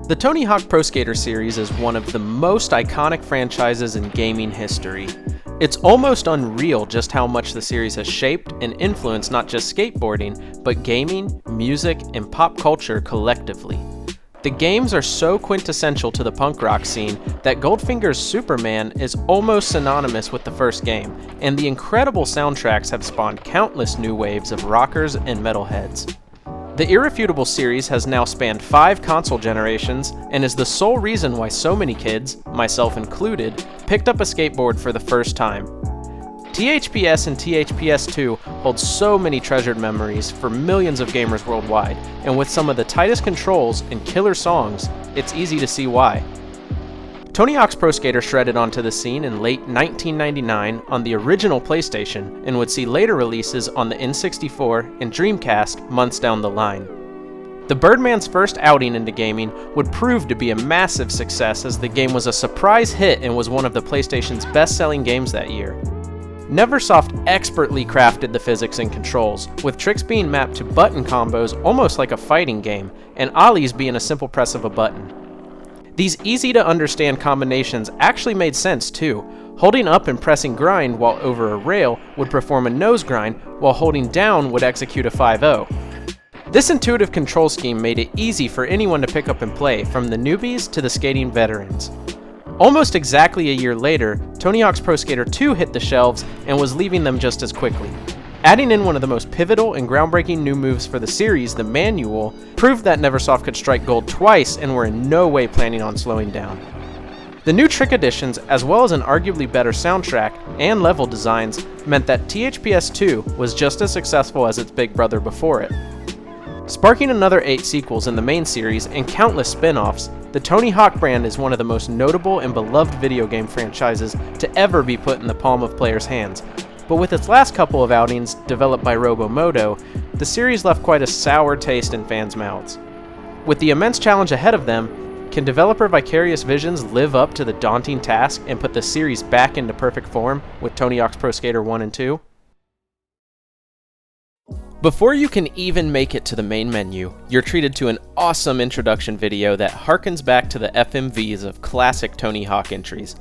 The Tony Hawk Pro Skater series is one of the most iconic franchises in gaming history. It's almost unreal just how much the series has shaped and influenced not just skateboarding, but gaming, music, and pop culture collectively. The games are so quintessential to the punk rock scene that Goldfinger's Superman is almost synonymous with the first game, and the incredible soundtracks have spawned countless new waves of rockers and metalheads. The Irrefutable series has now spanned 5 console generations and is the sole reason why so many kids, myself included, picked up a skateboard for the first time. THPS and THPS 2 hold so many treasured memories for millions of gamers worldwide, and with some of the tightest controls and killer songs, it's easy to see why. Tony Hawk's Pro Skater shredded onto the scene in late 1999 on the original PlayStation and would see later releases on the N64 and Dreamcast months down the line. The Birdman's first outing into gaming would prove to be a massive success as the game was a surprise hit and was one of the PlayStation's best-selling games that year. Neversoft expertly crafted the physics and controls, with tricks being mapped to button combos almost like a fighting game, and ollies being a simple press of a button. These easy-to-understand combinations actually made sense too. Holding up and pressing grind while over a rail would perform a nose grind, while holding down would execute a 5-0. This intuitive control scheme made it easy for anyone to pick up and play, from the newbies to the skating veterans. Almost exactly a year later, Tony Hawk's Pro Skater 2 hit the shelves and was leaving them just as quickly. Adding in one of the most pivotal and groundbreaking new moves for the series, the manual, proved that Neversoft could strike gold twice and were in no way planning on slowing down. The new trick additions, as well as an arguably better soundtrack and level designs, meant that THPS 2 was just as successful as its big brother before it. Sparking another 8 sequels in the main series and countless spin-offs, the Tony Hawk brand is one of the most notable and beloved video game franchises to ever be put in the palm of players' hands. But with its last couple of outings, developed by Robomodo, the series left quite a sour taste in fans' mouths. With the immense challenge ahead of them, can developer Vicarious Visions live up to the daunting task and put the series back into perfect form with Tony Hawk's Pro Skater 1 and 2? Before you can even make it to the main menu, you're treated to an awesome introduction video that harkens back to the FMVs of classic Tony Hawk entries.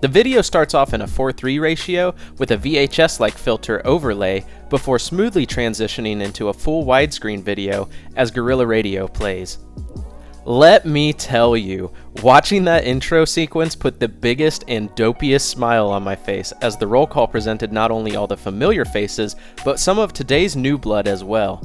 The video starts off in a 4:3 ratio with a VHS-like filter overlay before smoothly transitioning into a full widescreen video as Guerrilla Radio plays. Let me tell you, watching that intro sequence put the biggest and dopiest smile on my face as the roll call presented not only all the familiar faces, but some of today's new blood as well.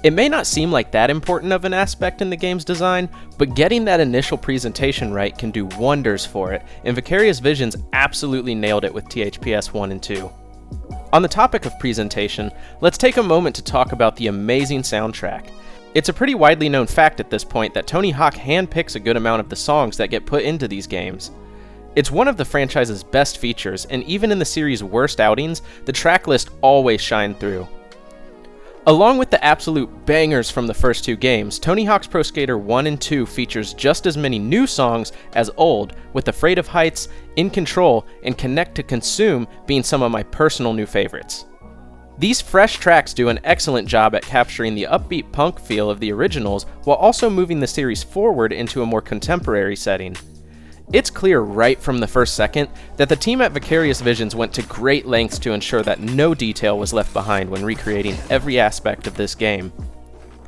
It may not seem like that important of an aspect in the game's design, but getting that initial presentation right can do wonders for it, and Vicarious Visions absolutely nailed it with THPS 1 and 2. On the topic of presentation, let's take a moment to talk about the amazing soundtrack. It's a pretty widely known fact at this point that Tony Hawk handpicks a good amount of the songs that get put into these games. It's one of the franchise's best features, and even in the series' worst outings, the track list always shined through. Along with the absolute bangers from the first 2 games, Tony Hawk's Pro Skater 1 and 2 features just as many new songs as old, with Afraid of Heights, In Control, and Connect to Consume being some of my personal new favorites. These fresh tracks do an excellent job at capturing the upbeat punk feel of the originals while also moving the series forward into a more contemporary setting. It's clear right from the first second that the team at Vicarious Visions went to great lengths to ensure that no detail was left behind when recreating every aspect of this game.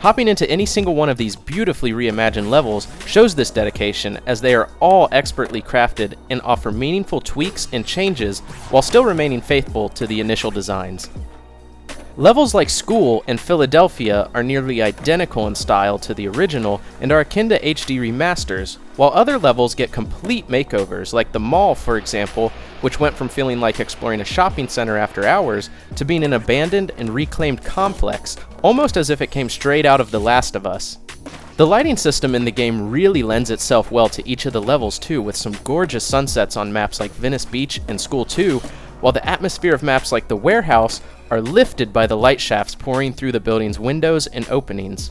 Hopping into any single one of these beautifully reimagined levels shows this dedication, as they are all expertly crafted and offer meaningful tweaks and changes while still remaining faithful to the initial designs. Levels like School and Philadelphia are nearly identical in style to the original and are akin to HD remasters, while other levels get complete makeovers, like the Mall, for example, which went from feeling like exploring a shopping center after hours to being an abandoned and reclaimed complex, almost as if it came straight out of The Last of Us. The lighting system in the game really lends itself well to each of the levels too, with some gorgeous sunsets on maps like Venice Beach and School 2, while the atmosphere of maps like The Warehouse are lifted by the light shafts pouring through the building's windows and openings.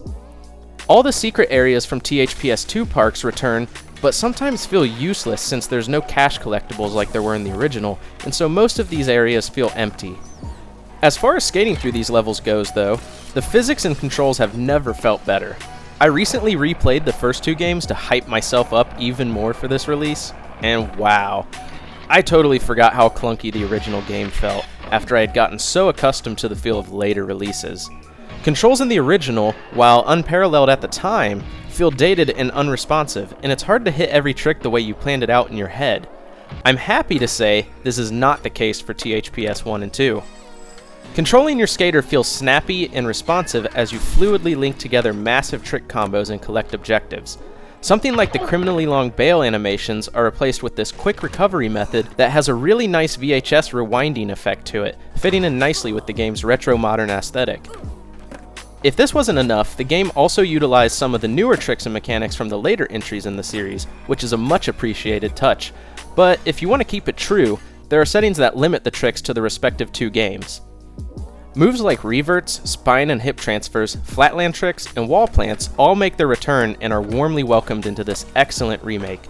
All the secret areas from THPS 2 parks return, but sometimes feel useless since there's no cash collectibles like there were in the original, and so most of these areas feel empty. As far as skating through these levels goes though, the physics and controls have never felt better. I recently replayed the first two games to hype myself up even more for this release, and wow, I totally forgot how clunky the original game felt after I had gotten so accustomed to the feel of later releases. Controls in the original, while unparalleled at the time, feel dated and unresponsive, and it's hard to hit every trick the way you planned it out in your head. I'm happy to say this is not the case for THPS 1 and 2. Controlling your skater feels snappy and responsive as you fluidly link together massive trick combos and collect objectives. Something like the criminally long bail animations are replaced with this quick recovery method that has a really nice VHS rewinding effect to it, fitting in nicely with the game's retro-modern aesthetic. If this wasn't enough, the game also utilized some of the newer tricks and mechanics from the later entries in the series, which is a much appreciated touch. But if you want to keep it true, there are settings that limit the tricks to the respective two games. Moves like reverts, spine and hip transfers, flatland tricks, and wall plants all make their return and are warmly welcomed into this excellent remake.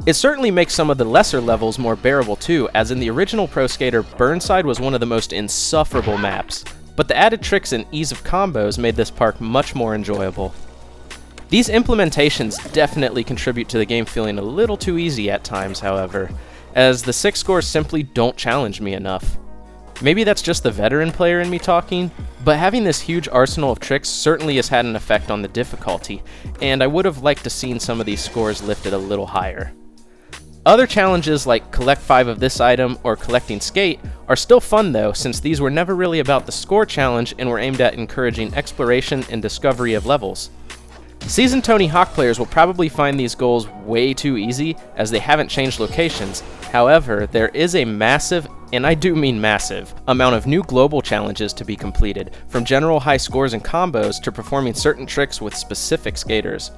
It certainly makes some of the lesser levels more bearable too, as in the original Pro Skater, Burnside was one of the most insufferable maps, but the added tricks and ease of combos made this park much more enjoyable. These implementations definitely contribute to the game feeling a little too easy at times, however, as the 6 scores simply don't challenge me enough. Maybe that's just the veteran player in me talking, but having this huge arsenal of tricks certainly has had an effect on the difficulty, and I would have liked to seen some of these scores lifted a little higher. Other challenges like collect 5 of this item or collecting skate are still fun though, since these were never really about the score challenge and were aimed at encouraging exploration and discovery of levels. Seasoned Tony Hawk players will probably find these goals way too easy as they haven't changed locations. However, there is a massive, and I do mean massive, amount of new global challenges to be completed, from general high scores and combos to performing certain tricks with specific skaters.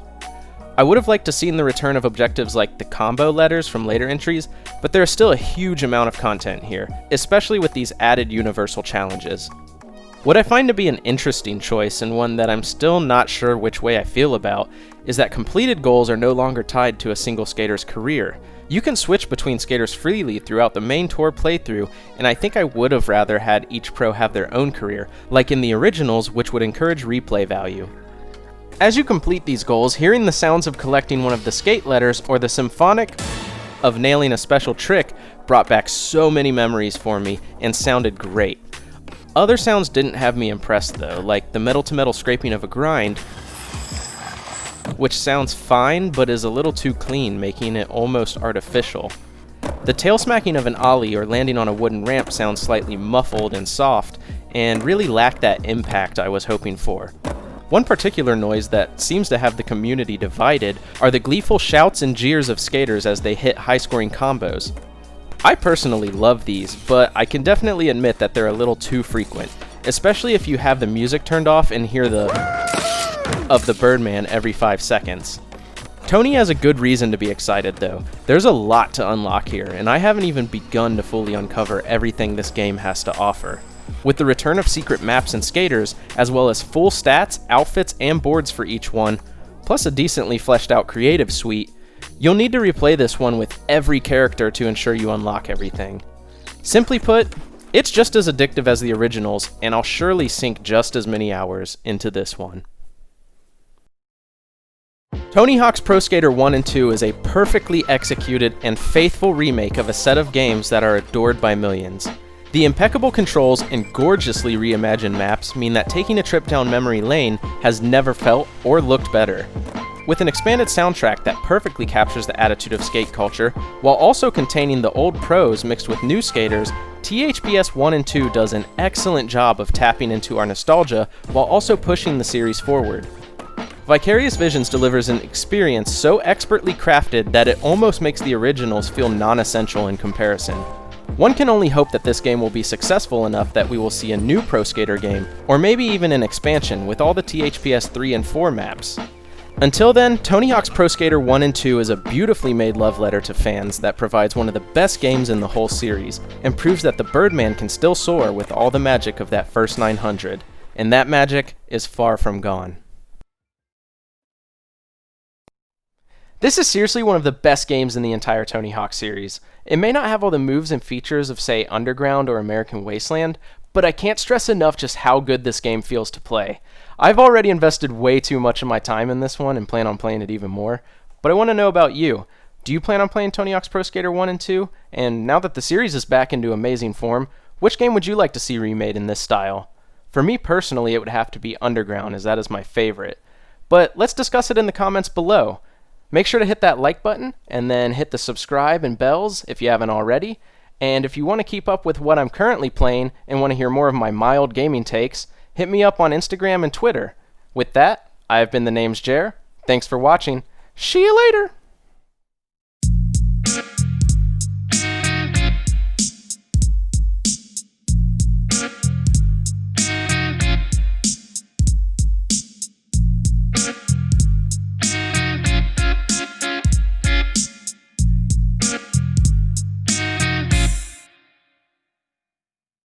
I would have liked to seen the return of objectives like the combo letters from later entries, but there is still a huge amount of content here, especially with these added universal challenges. What I find to be an interesting choice, and one that I'm still not sure which way I feel about, is that completed goals are no longer tied to a single skater's career. You can switch between skaters freely throughout the main tour playthrough, and I think I would have rather had each pro have their own career, like in the originals, which would encourage replay value. As you complete these goals, hearing the sounds of collecting one of the skate letters or the symphonic of nailing a special trick brought back so many memories for me and sounded great. Other sounds didn't have me impressed though, like the metal-to-metal scraping of a grind, which sounds fine but is a little too clean, making it almost artificial. The tail smacking of an ollie or landing on a wooden ramp sounds slightly muffled and soft, and really lack that impact I was hoping for. One particular noise that seems to have the community divided are the gleeful shouts and jeers of skaters as they hit high-scoring combos. I personally love these, but I can definitely admit that they're a little too frequent, especially if you have the music turned off and hear the of the Birdman every 5 seconds. Tony has a good reason to be excited though. There's a lot to unlock here, and I haven't even begun to fully uncover everything this game has to offer. With the return of secret maps and skaters, as well as full stats, outfits, and boards for each one, plus a decently fleshed out creative suite, you'll need to replay this one with every character to ensure you unlock everything. Simply put, it's just as addictive as the originals, and I'll surely sink just as many hours into this one. Tony Hawk's Pro Skater 1 and 2 is a perfectly executed and faithful remake of a set of games that are adored by millions. The impeccable controls and gorgeously reimagined maps mean that taking a trip down memory lane has never felt or looked better. With an expanded soundtrack that perfectly captures the attitude of skate culture, while also containing the old pros mixed with new skaters, THPS 1 and 2 does an excellent job of tapping into our nostalgia while also pushing the series forward. Vicarious Visions delivers an experience so expertly crafted that it almost makes the originals feel non-essential in comparison. One can only hope that this game will be successful enough that we will see a new Pro Skater game, or maybe even an expansion with all the THPS 3 and 4 maps. Until then, Tony Hawk's Pro Skater 1 and 2 is a beautifully made love letter to fans that provides one of the best games in the whole series, and proves that the Birdman can still soar with all the magic of that first 900, and that magic is far from gone. This is seriously one of the best games in the entire Tony Hawk series. It may not have all the moves and features of, say, Underground or American Wasteland, but I can't stress enough just how good this game feels to play. I've already invested way too much of my time in this one and plan on playing it even more, but I want to know about you. Do you plan on playing Tony Hawk's Pro Skater 1 and 2? And now that the series is back into amazing form, which game would you like to see remade in this style? For me personally, it would have to be Underground, as that is my favorite. But let's discuss it in the comments below. Make sure to hit that like button, and then hit the subscribe and bells if you haven't already. And if you want to keep up with what I'm currently playing and want to hear more of my mild gaming takes, hit me up on Instagram and Twitter. With that, I have been TheNamesJER. Thanks for watching. See you later!